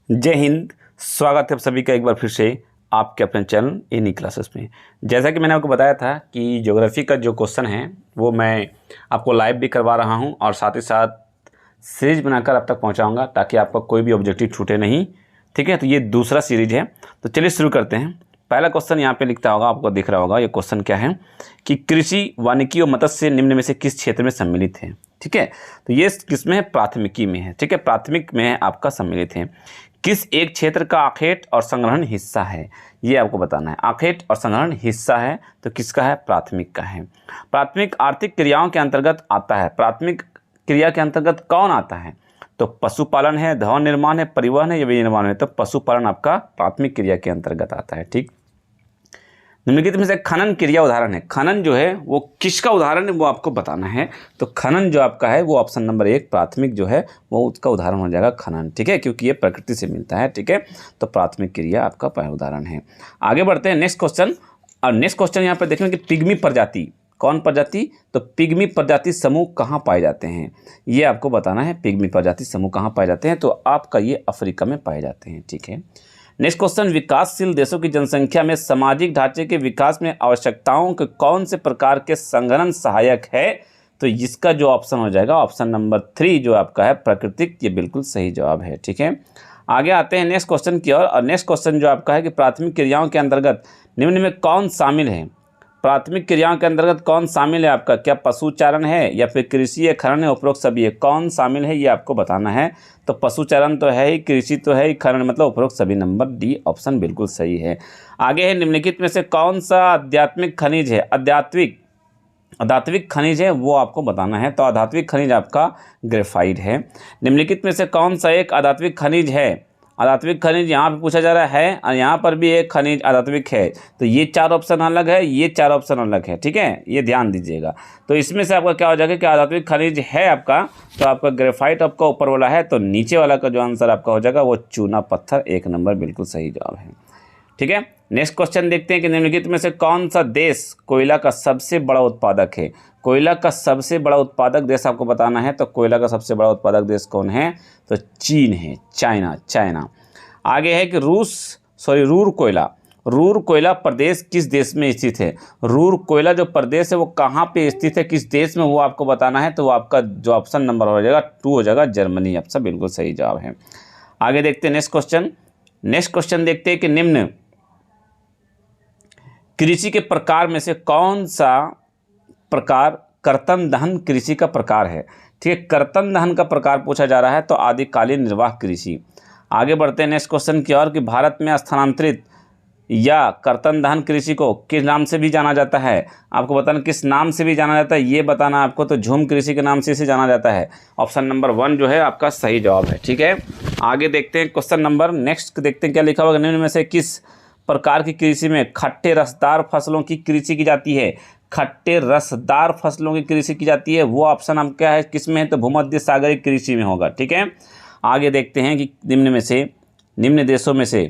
जय हिंद। स्वागत है आप सभी का एक बार फिर से आपके अपने चैनल इन्हीं क्लासेस में। जैसा कि मैंने आपको बताया था कि ज्योग्राफी का जो क्वेश्चन है वो मैं आपको लाइव भी करवा रहा हूं और साथ ही साथ सीरीज बनाकर आप तक पहुंचाऊंगा ताकि आपका कोई भी ऑब्जेक्टिव छूटे नहीं। ठीक है, तो ये दूसरा सीरीज है। तो चलिए शुरू करते हैं। पहला क्वेश्चन यहाँ पे लिखता होगा, आपको दिख रहा होगा। ये क्वेश्चन क्या है कि कृषि, वानिकी और मत्स्य निम्न में से किस क्षेत्र में सम्मिलित है। ठीक है, तो ये किसमें है? प्राथमिकी में है। ठीक है, प्राथमिक में आपका सम्मिलित है। किस एक क्षेत्र का आखेट और संग्रहण हिस्सा है, ये आपको बताना है। आखेट और संग्रहण हिस्सा है तो किसका है? प्राथमिक का है। प्राथमिक आर्थिक क्रियाओं के अंतर्गत आता है। प्राथमिक क्रिया के अंतर्गत कौन आता है? तो पशुपालन है, भवन निर्माण है, परिवहन है या विनिर्माण है। तो पशुपालन आपका प्राथमिक क्रिया के अंतर्गत आता है। ठीक, निम्नलिखित में से खनन क्रिया उदाहरण है। खनन जो है वो किसका उदाहरण है वो आपको बताना है। तो खनन जो आपका है वो ऑप्शन नंबर 1 प्राथमिक जो है वो उसका उदाहरण हो जाएगा खनन। ठीक है, क्योंकि ये प्रकृति से मिलता है। ठीक है, तो प्राथमिक क्रिया आपका पहला उदाहरण है। आगे बढ़ते हैं नेक्स्ट क्वेश्चन। और नेक्स्ट क्वेश्चन यहाँ पर देखेंगे कि पिग्मी प्रजाति, कौन प्रजाति? तो पिग्मी प्रजाति समूह कहाँ पाए जाते हैं, ये आपको बताना है। पिग्मी प्रजाति समूह कहाँ पाए जाते हैं? तो आपका ये अफ्रीका में पाए जाते हैं। ठीक है, नेक्स्ट क्वेश्चन, विकासशील देशों की जनसंख्या में सामाजिक ढांचे के विकास में आवश्यकताओं के कौन से प्रकार के संगठन सहायक है? तो इसका जो ऑप्शन हो जाएगा ऑप्शन नंबर 3 जो आपका है प्राकृतिक, ये बिल्कुल सही जवाब है। ठीक है, आगे आते हैं नेक्स्ट क्वेश्चन की ओर। और नेक्स्ट क्वेश्चन जो आपका है कि प्राथमिक क्रियाओं के अंतर्गत निम्न में कौन शामिल है? प्राथमिक क्रियाओं के अंतर्गत कौन शामिल है आपका? क्या पशुचारण है या फिर कृषि है, खनन है, उपरोक्त सभी है? कौन शामिल है ये आपको बताना है। तो पशुचारण तो है ही, कृषि तो है ही, खनन मतलब उपरोक्त सभी। नंबर डी ऑप्शन बिल्कुल सही है। आगे है निम्नलिखित में से कौन सा आध्यात्मिक खनिज है? अधात्विक खनिज है वो आपको बताना है। तो अधात्विक खनिज आपका ग्रेफाइट है। निम्नलिखित में से कौन सा एक अधात्विक खनिज है? अधात्विक खनिज यहाँ पे पूछा जा रहा है और यहाँ पर भी एक खनिज अधात्विक है। तो ये 4 ऑप्शन अलग है, ये 4 ऑप्शन अलग है। ठीक है, ये ध्यान दीजिएगा। तो इसमें से आपका क्या हो जाएगा कि अधात्विक खनिज है आपका, तो आपका ग्रेफाइट आपका ऊपर वाला है, तो नीचे वाला का जो आंसर आपका हो जाएगा वो चूना पत्थर। 1 नंबर बिल्कुल सही जवाब है। ठीक है, नेक्स्ट क्वेश्चन देखते हैं कि निम्नलिखित में से कौन सा देश कोयला का सबसे बड़ा उत्पादक है? कोयला का सबसे बड़ा उत्पादक देश आपको बताना है। तो कोयला का सबसे बड़ा उत्पादक देश कौन है? तो चीन है, चाइना। आगे है कि रूर कोयला प्रदेश किस देश में स्थित है? रूर कोयला जो प्रदेश है वो कहाँ पे स्थित है, किस देश में, वो आपको बताना है। तो वो आपका जो ऑप्शन नंबर हो जाएगा 2 हो जाएगा, जर्मनी। ऑप्शन बिल्कुल सही जवाब है। आगे देखते हैं नेक्स्ट क्वेश्चन देखते हैं कि निम्न कृषि के प्रकार में से कौन सा प्रकार कर्तन दहन कृषि का प्रकार है? ठीक है, कर्तन दहन का प्रकार पूछा जा रहा है, तो आदिकालीन निर्वाह कृषि। आगे बढ़ते हैं नेक्स्ट क्वेश्चन की ओर कि भारत में स्थानांतरित या कर्तन दहन कृषि को किस नाम से भी जाना जाता है? आपको बताना किस नाम से भी जाना जाता है, ये बताना आपको। तो झूम कृषि के नाम से इसे जाना जाता है। ऑप्शन नंबर 1 जो है आपका सही जवाब है। ठीक है, आगे देखते हैं क्वेश्चन नंबर नेक्स्ट देखते हैं क्या लिखा हुआ। निम्न में से किस प्रकार की कृषि में खट्टे रसदार फसलों की कृषि की जाती है? खट्टे रसदार फसलों की कृषि की जाती है, वो ऑप्शन हम क्या है किसमें है? तो भूमध्य सागरीय कृषि में होगा। ठीक है, आगे देखते हैं कि निम्न देशों में से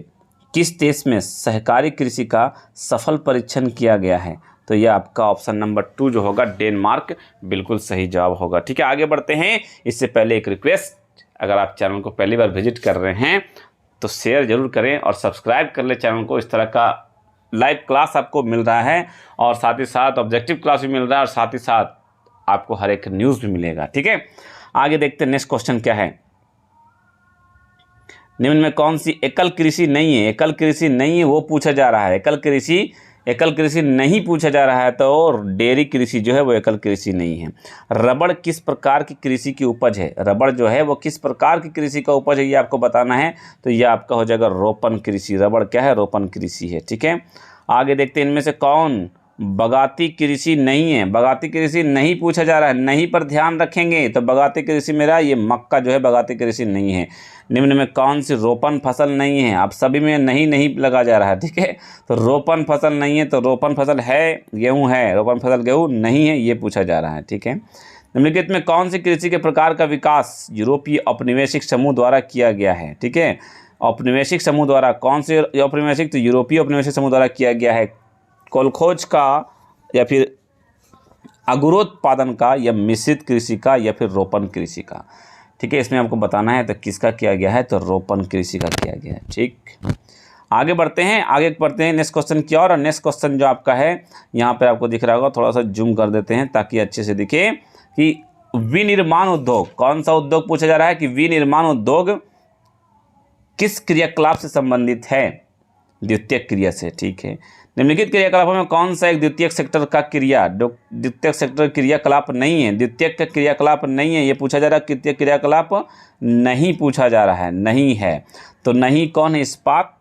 किस देश में सहकारी कृषि का सफल परीक्षण किया गया है? तो यह आपका ऑप्शन नंबर 2 जो होगा डेनमार्क बिल्कुल सही जवाब होगा। ठीक है, आगे बढ़ते हैं। इससे पहले एक रिक्वेस्ट, अगर आप चैनल को पहली बार विजिट कर रहे हैं तो शेयर जरूर करें और सब्सक्राइब कर ले चैनल को। इस तरह का लाइव क्लास आपको मिल रहा है और साथ ही साथ ऑब्जेक्टिव क्लास भी मिल रहा है और साथ ही साथ आपको हर एक न्यूज़ भी मिलेगा। ठीक है, आगे देखते हैं नेक्स्ट क्वेश्चन क्या है। निम्न में कौन सी एकल कृषि नहीं है? एकल कृषि नहीं है वो पूछा जा रहा है। एकल कृषि नहीं पूछा जा रहा है, तो डेयरी कृषि जो है वो एकल कृषि नहीं है। रबड़ किस प्रकार की कृषि की उपज है? रबड़ जो है वो किस प्रकार की कृषि का उपज है ये आपको बताना है। तो ये आपका हो जाएगा रोपण कृषि। रबड़ क्या है? रोपण कृषि है। ठीक है, आगे देखते हैं इनमें से कौन बगाती कृषि नहीं है? बगाती कृषि नहीं पूछा जा रहा है, नहीं पर ध्यान रखेंगे। तो बगाती कृषि मेरा ये मक्का जो है बगाती कृषि नहीं है। निम्न में कौन सी रोपण फसल नहीं है? आप सभी में नहीं लगा जा रहा है। ठीक है, तो रोपण फसल नहीं है, तो रोपण फसल है गेहूँ है, रोपण फसल गेहूँ नहीं है, ये पूछा जा रहा है। ठीक है, निम्नलिखित में कौन सी कृषि के प्रकार का विकास यूरोपीय औपनिवेशिक समूह द्वारा किया गया है? ठीक है, औपनिवेशिक समूह द्वारा कौन से औपनिवेशिक? तो यूरोपीय औपनिवेशिक समूह द्वारा किया गया है। कोलखोज का या फिर अग्रोत्पादन का या मिश्रित कृषि का या फिर रोपण कृषि का। ठीक है, इसमें आपको बताना है तो किसका किया गया है, तो रोपण कृषि का किया गया है। ठीक, आगे बढ़ते हैं नेक्स्ट क्वेश्चन की और नेक्स्ट क्वेश्चन जो आपका है यहाँ पे आपको दिख रहा होगा, थोड़ा सा जूम कर देते हैं ताकि अच्छे से दिखे कि विनिर्माण उद्योग, कौन सा उद्योग पूछा जा रहा है कि विनिर्माण उद्योग किस क्रियाकलाप से संबंधित है, द्वितीयक क्रिया से। ठीक है, निम्नलिखित क्रियाकलापों में कौन सा एक द्वितीयक सेक्टर का द्वितीयक सेक्टर क्रियाकलाप नहीं है, द्वितीयक का क्रियाकलाप नहीं है, ये पूछा जा रहा है। द्वितीयक क्रियाकलाप नहीं पूछा जा रहा है, नहीं है तो नहीं कौन है, इस्पात,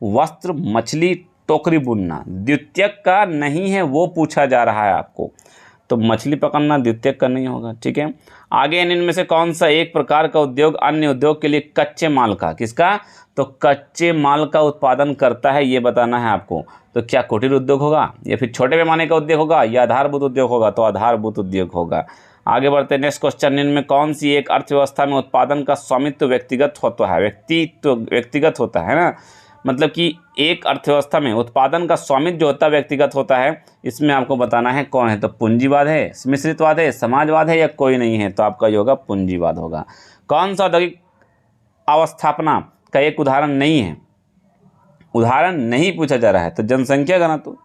वस्त्र, मछली, टोकरी बुनना। द्वितीयक का नहीं है वो पूछा जा रहा है आपको, तो मछली पकड़ना द्वितीयक का नहीं होगा। ठीक है, आगे इनमें से कौन सा एक प्रकार का उद्योग अन्य उद्योग के लिए कच्चे माल का, किसका, तो कच्चे माल का उत्पादन करता है, ये बताना है आपको। तो क्या कुटीर उद्योग होगा या फिर छोटे पैमाने का उद्योग होगा या आधारभूत उद्योग होगा, तो आधारभूत उद्योग होगा। आगे बढ़ते हैं नेक्स्ट क्वेश्चन, इनमें कौन सी एक अर्थव्यवस्था में उत्पादन का स्वामित्व व्यक्तिगत होता है, व्यक्तिगत होता है ना, मतलब कि एक अर्थव्यवस्था में उत्पादन का स्वामित्व जो होता है व्यक्तिगत होता है, इसमें आपको बताना है कौन है, तो पूंजीवाद है, मिश्रितवाद है, समाजवाद है या कोई नहीं है, तो आपका ये होगा पूंजीवाद होगा। कौन सा औद्योगिक अवस्थापना का एक उदाहरण नहीं है, उदाहरण नहीं पूछा जा रहा है, तो जनसंख्या घनत्व।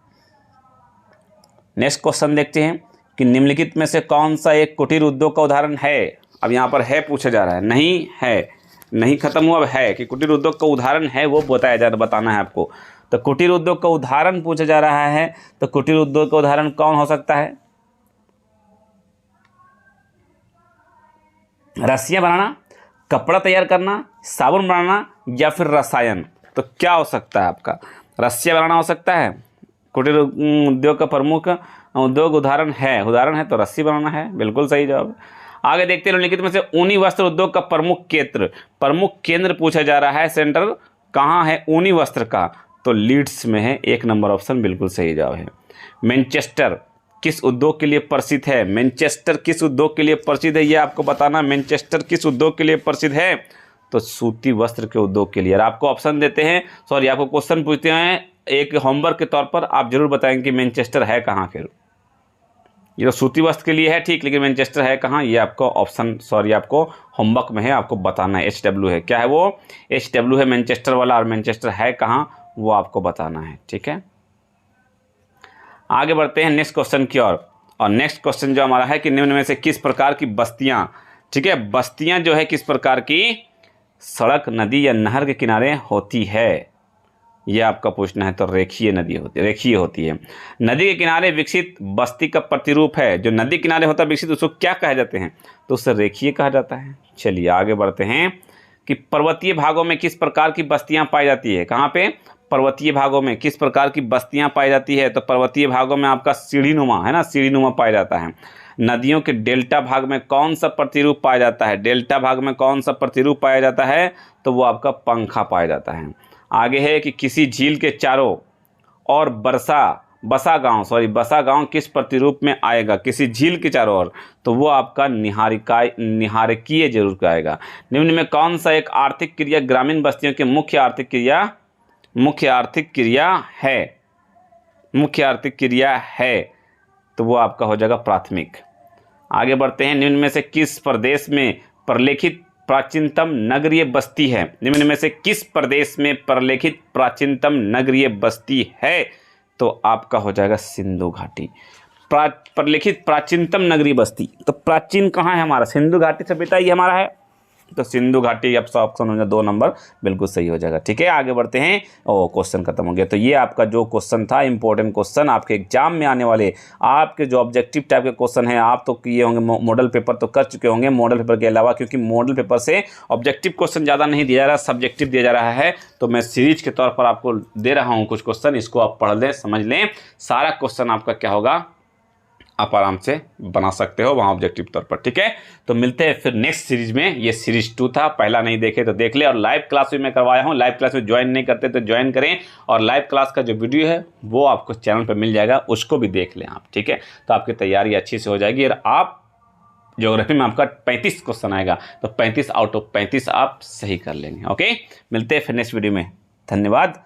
नेक्स्ट क्वेश्चन देखते हैं कि निम्नलिखित में से कौन सा एक कुटीर उद्योग का उदाहरण है। अब यहाँ पर है पूछा जा रहा है, नहीं है, नहीं खत्म हुआ, अब है कि कुटीर उद्योग का उदाहरण है वो बताना है आपको। तो कुटीर उद्योग का उदाहरण पूछा जा रहा है, तो कुटीर उद्योग का उदाहरण कौन हो सकता है, रस्सियां बनाना, कपड़ा तैयार करना, साबुन बनाना या फिर रसायन। तो क्या हो सकता है आपका, रस्सियां बनाना हो सकता है, कुटीर उद्योग का प्रमुख उद्योग उदाहरण है तो रस्सी बनाना है, बिल्कुल सही जवाब। आगे देखते हैं निम्नलिखित में से ऊनी वस्त्र उद्योग का प्रमुख केंद्र पूछा जा रहा है, सेंटर कहाँ है ऊनी वस्त्र का, तो लीड्स में है, 1 नंबर ऑप्शन बिल्कुल सही जवाब है। मैनचेस्टर किस उद्योग के लिए प्रसिद्ध है, मैनचेस्टर किस उद्योग के लिए प्रसिद्ध है, ये आपको बताना, मैनचेस्टर किस उद्योग के लिए प्रसिद्ध है, तो सूती वस्त्र के उद्योग के लिए। और आपको ऑप्शन देते हैं, सॉरी आपको क्वेश्चन पूछते हैं एक होमवर्क के तौर पर, आप जरूर बताएंगे कि मैनचेस्टर है कहाँ। फिर ये तो सूती वस्त्र के लिए है ठीक, लेकिन मैनचेस्टर है कहाँ, ये आपको ऑप्शन आपको होमवर्क में है, आपको बताना है। HW है, क्या है वो, HW है मैनचेस्टर वाला, और मैनचेस्टर है कहाँ वो आपको बताना है। ठीक है, आगे बढ़ते हैं नेक्स्ट क्वेश्चन की ओर। और नेक्स्ट क्वेश्चन जो हमारा है कि निम्न में से किस प्रकार की बस्तियां, ठीक है, बस्तियां जो है किस प्रकार की सड़क, नदी या नहर के किनारे होती है, यह आपका पूछना है। तो रेखीय होती है। नदी के किनारे विकसित बस्ती का प्रतिरूप है, जो नदी किनारे होता है विकसित, उसको क्या कहे जाते हैं, तो उससे रेखीय कहा जाता है। चलिए आगे बढ़ते हैं कि पर्वतीय भागों में किस प्रकार की बस्तियां पाई जाती है, कहाँ पे, पर्वतीय भागों में किस प्रकार की बस्तियां पाई जाती है, तो पर्वतीय भागों में आपका सीढ़ीनुमा है ना, सीढ़ीनुमा पाया जाता है। नदियों के डेल्टा भाग में कौन सा प्रतिरूप पाया जाता है, डेल्टा भाग में कौन सा प्रतिरूप पाया जाता है, तो वो आपका पंखा पाया जाता है। आगे है कि किसी झील के चारों और बसा गांव किस प्रतिरूप में आएगा, किसी झील के चारों ओर, तो वो आपका निहारकीय जरूर आएगा। निम्न में कौन सा एक आर्थिक क्रिया ग्रामीण बस्तियों की मुख्य आर्थिक क्रिया है, तो वो आपका हो जाएगा प्राथमिक। आगे बढ़ते हैं, निम्न में से किस प्रदेश में प्रलेखित प्राचीनतम नगरीय बस्ती है, निम्न में से किस प्रदेश में प्रलेखित प्राचीनतम नगरीय बस्ती है, तो आपका हो जाएगा सिंधु घाटी। प्रलेखित प्राचीनतम नगरीय बस्ती, तो प्राचीन कहाँ है हमारा, सिंधु घाटी से बेटा ये हमारा है, तो सिंधु घाटी आपका ऑप्शन हो जाएगा 2 नंबर बिल्कुल सही हो जाएगा। ठीक है, आगे बढ़ते हैं। क्वेश्चन खत्म हो गया। तो ये आपका जो क्वेश्चन था, इंपॉर्टेंट क्वेश्चन आपके एग्जाम में आने वाले, आपके जो ऑब्जेक्टिव टाइप के क्वेश्चन हैं, आप तो किए होंगे, मॉडल पेपर तो कर चुके होंगे, मॉडल पेपर के अलावा, क्योंकि मॉडल पेपर से ऑब्जेक्टिव क्वेश्चन ज़्यादा नहीं दिया जा रहा, सब्जेक्टिव दिया जा रहा है, तो मैं सीरीज के तौर पर आपको दे रहा हूँ कुछ क्वेश्चन, इसको आप पढ़ लें, समझ लें, सारा क्वेश्चन आपका क्या होगा, आप आराम से बना सकते हो वहाँ ऑब्जेक्टिव तौर पर। ठीक है, तो मिलते हैं फिर नेक्स्ट सीरीज में। ये सीरीज 2 था, पहला नहीं देखे तो देख ले, और लाइव क्लास भी मैं करवाया हूँ, लाइव क्लास में ज्वाइन नहीं करते तो ज्वाइन करें, और लाइव क्लास का जो वीडियो है वो आपको चैनल पर मिल जाएगा, उसको भी देख लें आप। ठीक है, तो आपकी तैयारी अच्छी से हो जाएगी, और आप ज्योग्राफी में आपका 35 क्वेश्चन आएगा, तो 35 आउट ऑफ 35 आप सही कर लेंगे। ओके, मिलते हैं फिर नेक्स्ट वीडियो में, धन्यवाद।